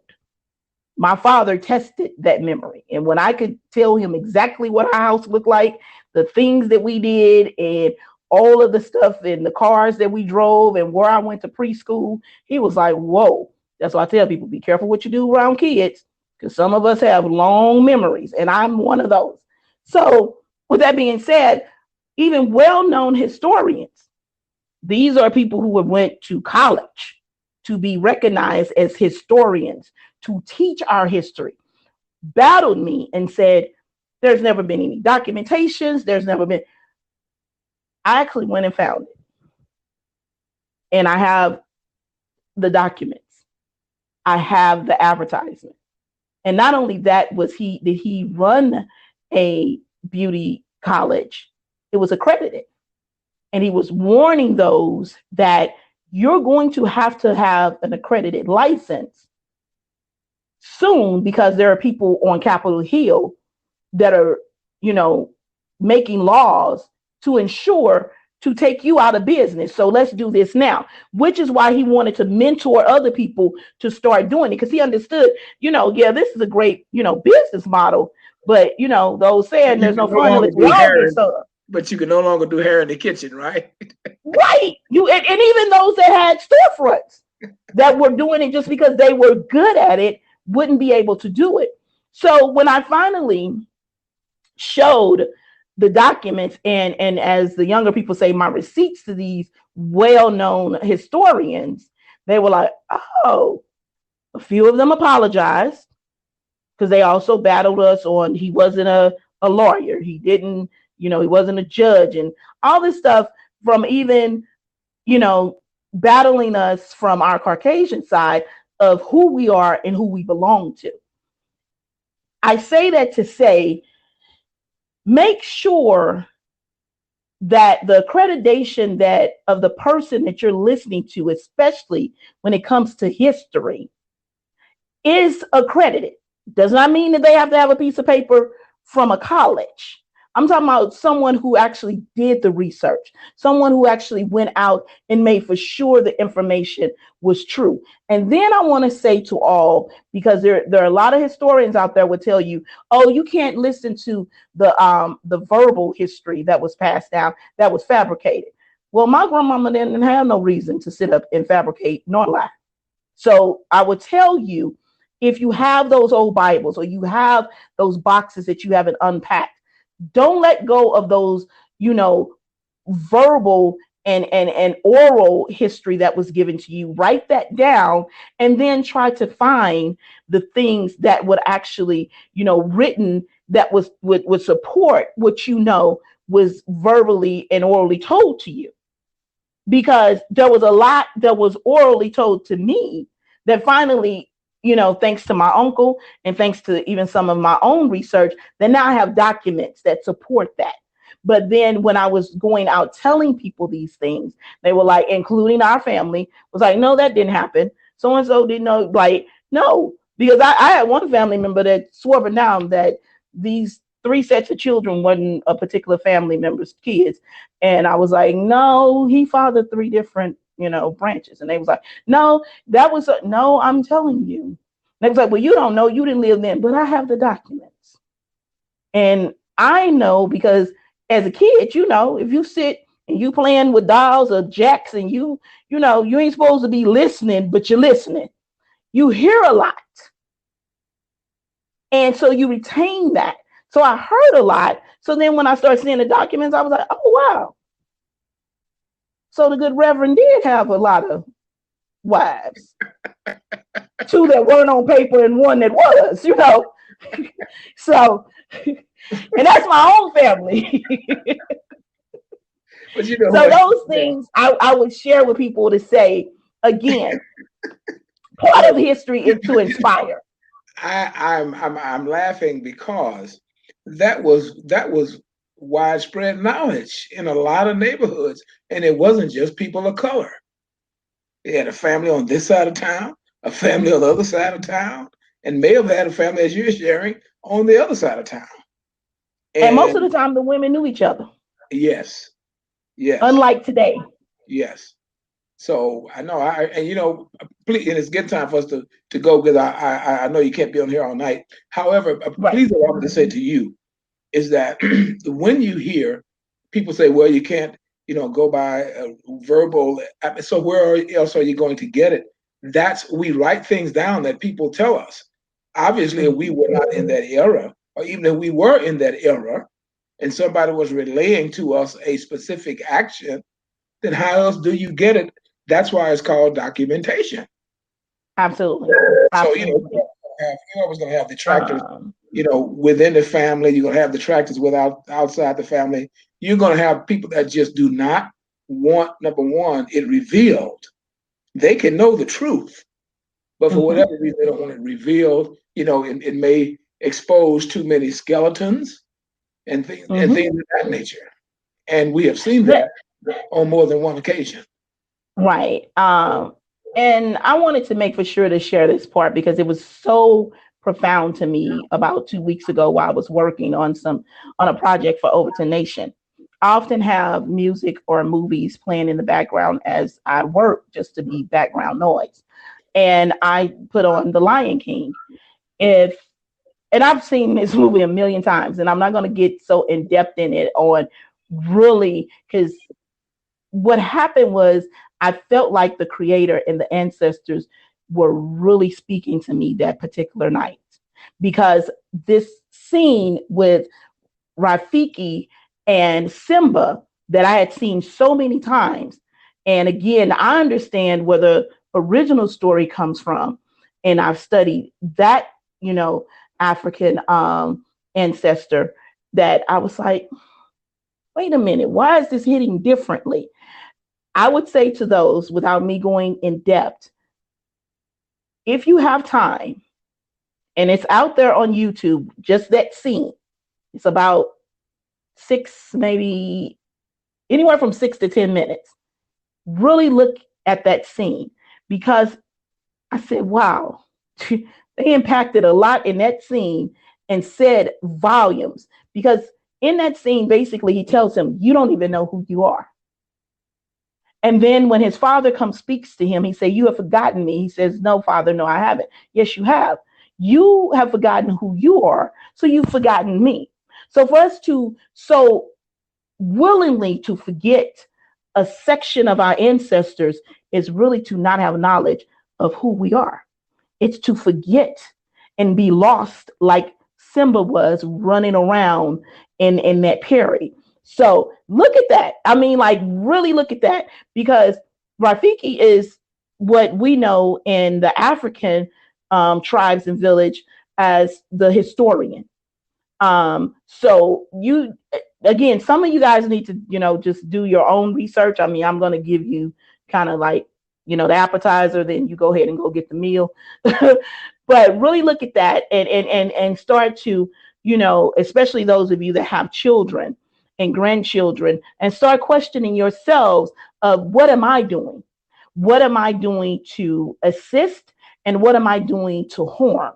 My father tested that memory, and when I could tell him exactly what our house looked like, the things that we did, and all of the stuff in the cars that we drove, and where I went to preschool, he was like, whoa. That's why I tell people, be careful what you do around kids, because some of us have long memories, and I'm one of those. So with that being said, even well-known historians, these are people who have went to college to be recognized as historians, to teach our history, battled me and said, there's never been any documentations. There's never been. I actually went and found it. and I have the documents. I have the advertisement. And not only that, did he run a beauty college? It was accredited. And he was warning those that you're going to have an accredited license soon, because there are people on Capitol Hill that are, making laws to ensure to take you out of business. So let's do this now, which is why he wanted to mentor other people to start doing it, because he understood, yeah, this is a great, business model, but those saying there's no fun unless we all get some. But you can no longer do hair in the kitchen, right? Right. And even those that had storefronts that were doing it just because they were good at it wouldn't be able to do it. So when I finally showed the documents and as the younger people say, my receipts to these well-known historians, they were like, oh, a few of them apologized, because they also battled us on he wasn't a lawyer. He didn't, he wasn't a judge and all this stuff, from even, battling us from our Caucasian side of who we are and who we belong to. I say that to say, make sure that the accreditation that of the person that you're listening to, especially when it comes to history, is accredited. Does not mean that they have to have a piece of paper from a college. I'm talking about someone who actually did the research, someone who actually went out and made for sure the information was true. And then I want to say to all, because there are a lot of historians out there would tell you, oh, you can't listen to the verbal history that was passed down, that was fabricated. Well, my grandmama didn't have no reason to sit up and fabricate nor lie. So I would tell you, if you have those old Bibles or you have those boxes that you haven't unpacked, don't let go of those, verbal and oral history that was given to you. Write that down and then try to find the things that would actually, written that would support what was verbally and orally told to you. Because there was a lot that was orally told to me that finally, thanks to my uncle and thanks to even some of my own research, then now I have documents that support that. But then when I was going out telling people these things, they were like, including our family, was like, no, that didn't happen. So-and-so didn't know. Like, no, because I had one family member that swore it down that these 3 sets of children wasn't a particular family member's kids. And I was like, no, he fathered 3 different branches. And they was like, no, no, I'm telling you. And they was like, well, you don't know, you didn't live then, but I have the documents. And I know, because as a kid, if you sit and you playing with dolls or jacks and you ain't supposed to be listening, but you're listening, you hear a lot. And so you retain that. So I heard a lot. So then when I started seeing the documents, I was like, oh, wow. So the good Reverend did have a lot of wives. 2 that weren't on paper and 1 that was, So, and that's my own family. But so those things I would share with people to say, again, part of history is to inspire. I'm laughing because that was widespread knowledge in a lot of neighborhoods, and it wasn't just people of color. They had a family on this side of town, a family on the other side of town, and may have had a family, as you're sharing, on the other side of town. And most of the time, the women knew each other. Yes. Unlike today. Yes. So I know, please, and it's getting time for us to go, because I know you can't be on here all night. However, right. Please allow me to say to you is that when you hear people say, well, you can't, go by verbal, so where else are you going to get it? We write things down that people tell us. Obviously, if we were not in that era, or even if we were in that era, and somebody was relaying to us a specific action, then how else do you get it? That's why it's called documentation. Absolutely. So, you're always going to have detractors, within the family. You're going to have detractors outside the family. You're going to have people that just do not want, number one, it revealed. They can know the truth, but for Mhm. whatever reason, they don't want it revealed. It may expose too many skeletons and Mhm. things of that nature. And we have seen That, that on more than one occasion. right. And I wanted to make for sure to share this part because it was so profound to me about 2 weeks ago while I was working on a project for Overton Nation. I often have music or movies playing in the background as I work just to be background noise. And I put on The Lion King. If and I've seen this movie a million times, and I'm not going to get so in depth in it on really because what happened was I felt like the creator and the ancestors were really speaking to me that particular night because this scene with Rafiki and Simba that I had seen so many times. And again, I understand where the original story comes from. And I've studied that, you know, African ancestor that I was like, wait a minute, why is this hitting differently? I would say to those without me going in depth, if you have time and it's out there on YouTube, just that scene, it's about maybe anywhere from 6 to 10 minutes. Really look at that scene because I said, wow, they impacted a lot in that scene and said volumes. Because in that scene, basically, he tells him, you don't even know who you are. And then when his father comes speaks to him, he says, you have forgotten me. He says, no, father, no, I haven't. Yes, you have. You have forgotten who you are, so you've forgotten me. So for us to so willingly to forget a section of our ancestors is really to not have knowledge of who we are. It's to forget and be lost like Simba was running around in that Perry. So look at that. I mean, like really look at that because Rafiki is what we know in the African tribes and village as the historian. So you again, some of you guys need to, just do your own research. I mean, I'm going to give you kind of like, the appetizer, then you go ahead and go get the meal. But really look at that and start to, especially those of you that have children and grandchildren, and start questioning yourselves of what am I doing? What am I doing to assist? And what am I doing to harm?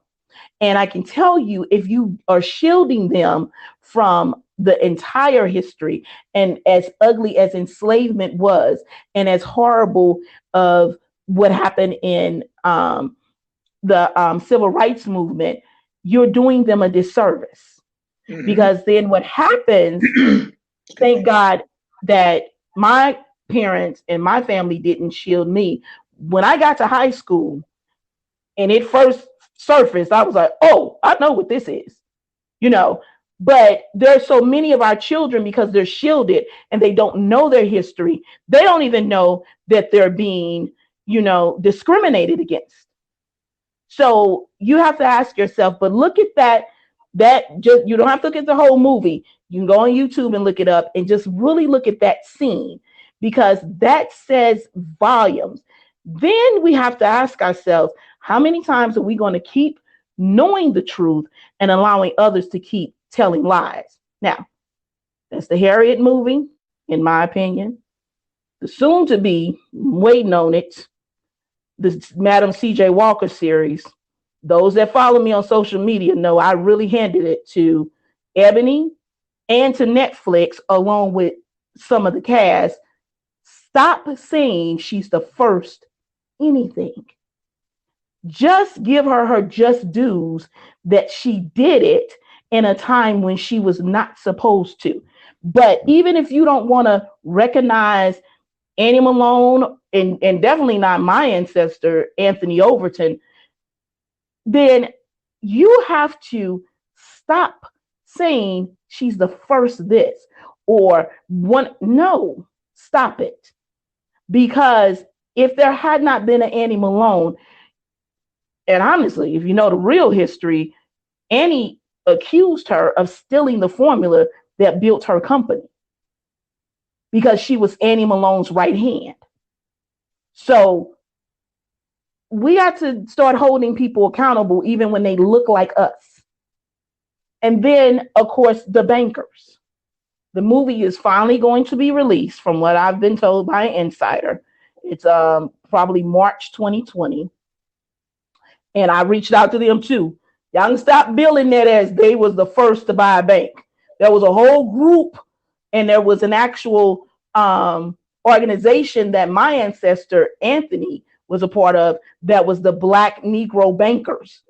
And I can tell you, if you are shielding them from the entire history, and as ugly as enslavement was, and as horrible of what happened in the civil rights movement, you're doing them a disservice. Mm-hmm. Because then what happens, thank God that my parents and my family didn't shield me. When I got to high school and it first surfaced, I was like, oh, I know what this is, but there's so many of our children, because they're shielded and they don't know their history. They don't even know that they're being, discriminated against. So you have to ask yourself, but look at that just, you don't have to look at the whole movie. You can go on YouTube and look it up and just really look at that scene, because that says volumes. Then we have to ask ourselves, how many times are we going to keep knowing the truth and allowing others to keep telling lies? Now, that's the Harriet movie, in my opinion. The soon to be, waiting on it, the Madam C.J. Walker series. Those that follow me on social media know I really handed it to Ebony and to Netflix, along with some of the cast. Stop saying she's the first anything. Just give her just dues that she did it in a time when she was not supposed to. But even if you don't want to recognize Annie Malone and definitely not my ancestor, Anthony Overton, then you have to stop saying she's the first this or one. No, stop it. Because if there had not been an Annie Malone, and honestly, if you know the real history, Annie accused her of stealing the formula that built her company. because she was Annie Malone's right hand. So we got to start holding people accountable even when they look like us. And then, of course, The Bankers. The movie is finally going to be released, from what I've been told by an insider. It's probably March 2020. And I reached out to them too. Y'all can stop billing that as they was the first to buy a bank. There was a whole group, and there was an actual organization that my ancestor Anthony was a part of, that was the Black Negro Bankers.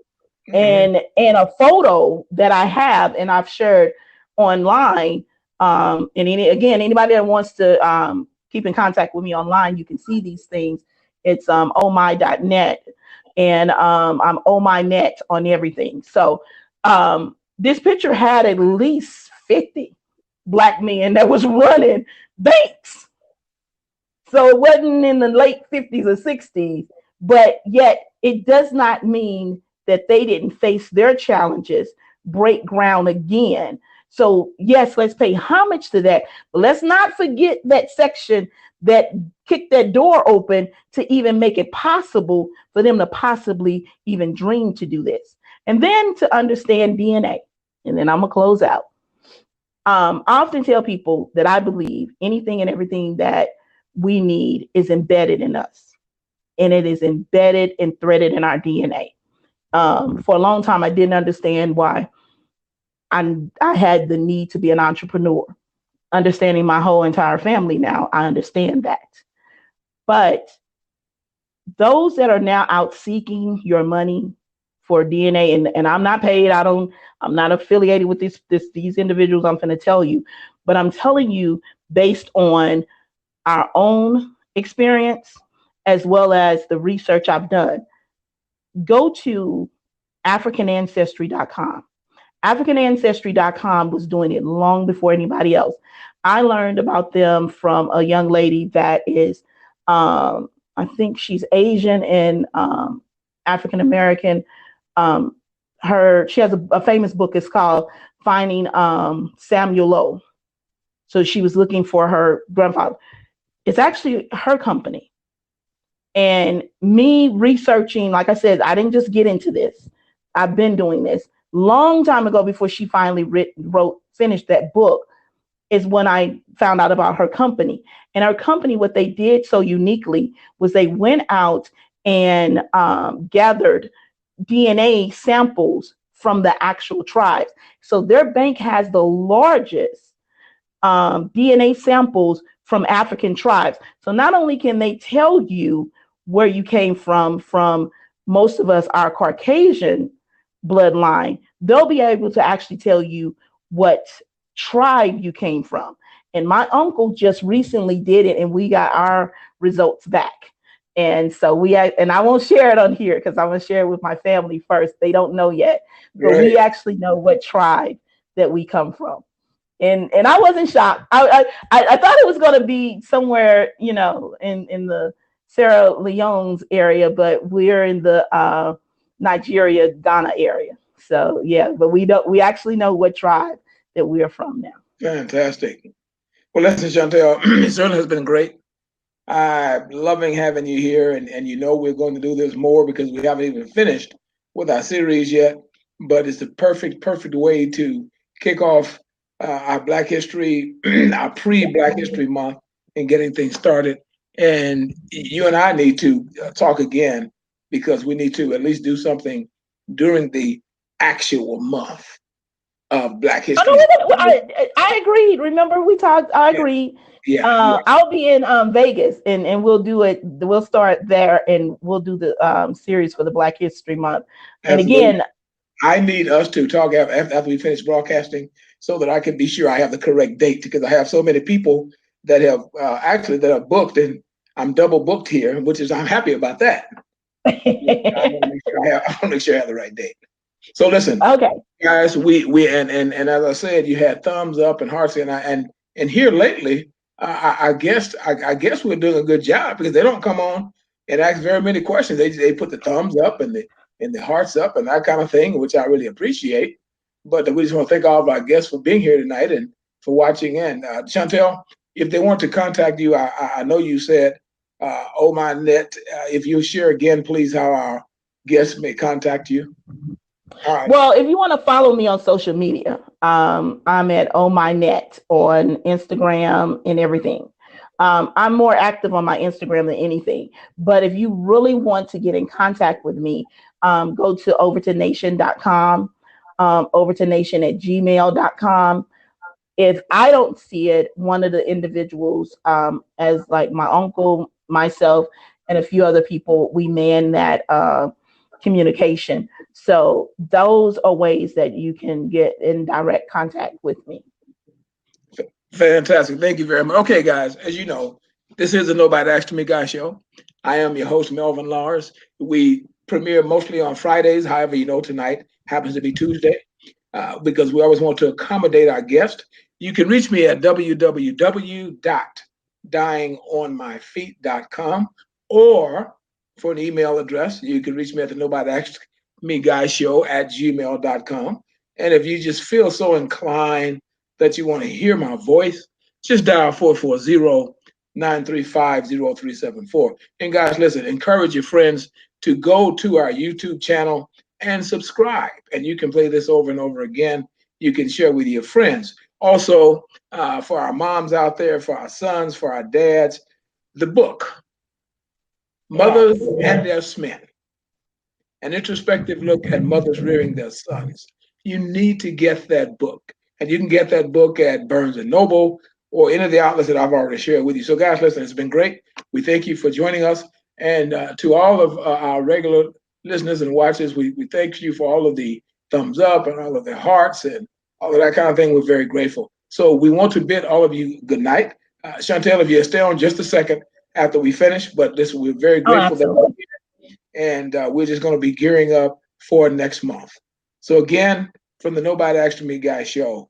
And a photo that I have and I've shared online. And anybody that wants to keep in contact with me online, you can see these things. It's ohmy.net, and I'm ohmynet on everything. So this picture had at least 50 Black men that was running banks. So it wasn't in the late 50s or 60s, but yet it does not mean that they didn't face their challenges, break ground again. So yes, let's pay homage to that. But let's not forget that section that kicked that door open to even make it possible for them to possibly even dream to do this. And then to understand DNA. And then I'm going to close out. I often tell people that I believe anything and everything that we need is embedded in us. And it is embedded and threaded in our DNA. For a long time, I didn't understand why I had the need to be an entrepreneur. Understanding my whole entire family now, I understand that. But those that are now out seeking your money for DNA, and I'm not paid, I'm not affiliated with these individuals, I'm going to tell you, but I'm telling you based on our own experience as well as the research I've done. Go to AfricanAncestry.com. AfricanAncestry.com was doing it long before anybody else. I learned about them from a young lady that is, I think she's Asian and African American. She has a famous book. It's called Finding Samuel Lowe. So she was looking for her grandfather. It's actually her company. And me researching, like I said, I didn't just get into this. I've been doing this long time ago before she finally finished that book, is when I found out about her company. And her company, what they did so uniquely was they went out and gathered DNA samples from the actual tribes. So their bank has the largest DNA samples from African tribes. So not only can they tell you where you came from most of us, our Caucasian bloodline, they'll be able to actually tell you what tribe you came from. And my uncle just recently did it, and we got our results back. And so and I won't share it on here because I'm going to share it with my family first. They don't know yet, but right. We actually know what tribe that we come from. And I wasn't shocked. I thought it was going to be somewhere, in the Sierra Leone's area, but we're in the Nigeria, Ghana area. So yeah, but we actually know what tribe that we are from now. Fantastic. Well, listen, Chantel, it certainly has been great. I'm loving having you here, and we're going to do this more because we haven't even finished with our series yet. But it's the perfect way to kick off our Black History, our pre-Black History Month, and getting things started. And you and I need to talk again because we need to at least do something during the actual month of Black History. I agreed. Remember we talked. I agreed. Yeah. I'll be in Vegas, and we'll do it. We'll start there, and we'll do the series for the Black History Month. And absolutely. Again, I need us to talk after we finish broadcasting, so that I can be sure I have the correct date, because I have so many people that have that are booked, and I'm double booked here, which is I'm happy about that. I want to make sure I have the right date. So listen, okay, guys, we and as I said, you had thumbs up and hearts, and here lately, I guess we're doing a good job because they don't come on and ask very many questions. They put the thumbs up and the hearts up and that kind of thing, which I really appreciate. But we just want to thank all of our guests for being here tonight and for watching in. Chantel, if they want to contact you, I know you said Oh My Net. If you share again, please, how our guests may contact you. All right. Well, if you want to follow me on social media, I'm at Oh My Net on Instagram and everything. I'm more active on my Instagram than anything. But if you really want to get in contact with me, go to overtonation.com, overtonation@gmail.com. If I don't see it, one of the individuals, as like my uncle, myself, and a few other people, we man that communication. So those are ways that you can get in direct contact with me. Fantastic. Thank you very much. Okay, guys, as you know, this is the Nobody Asked Me Guy show. I am your host, Melvin Lars. We premiere mostly on Fridays. However, you know, tonight happens to be Tuesday because we always want to accommodate our guest. You can reach me at www.dyingonmyfeet.com, or for an email address, you can reach me at the Nobody Asked Me Guy show at gmail.com. And if you just feel so inclined that you want to hear my voice, just dial 440-935-0374. And guys, listen, encourage your friends to go to our YouTube channel and subscribe. And you can play this over and over again. You can share with your friends. Also, for our moms out there, for our sons, for our dads, the book, Mothers and Their Men, an introspective look at mothers rearing their sons. You need to get that book. And you can get that book at Barnes & Noble or any of the outlets that I've already shared with you. So guys, listen, it's been great. We thank you for joining us. And to all of our regular listeners and watchers, we thank you for all of the thumbs up and all of the hearts and all of that kind of thing. We're very grateful. So we want to bid all of you good night. Chantel, if you stay on just a second after we finish, but listen, we're very grateful that you're here. And we're just going to be gearing up for next month. So again, from the Nobody Asked Me Guy show,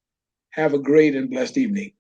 have a great and blessed evening.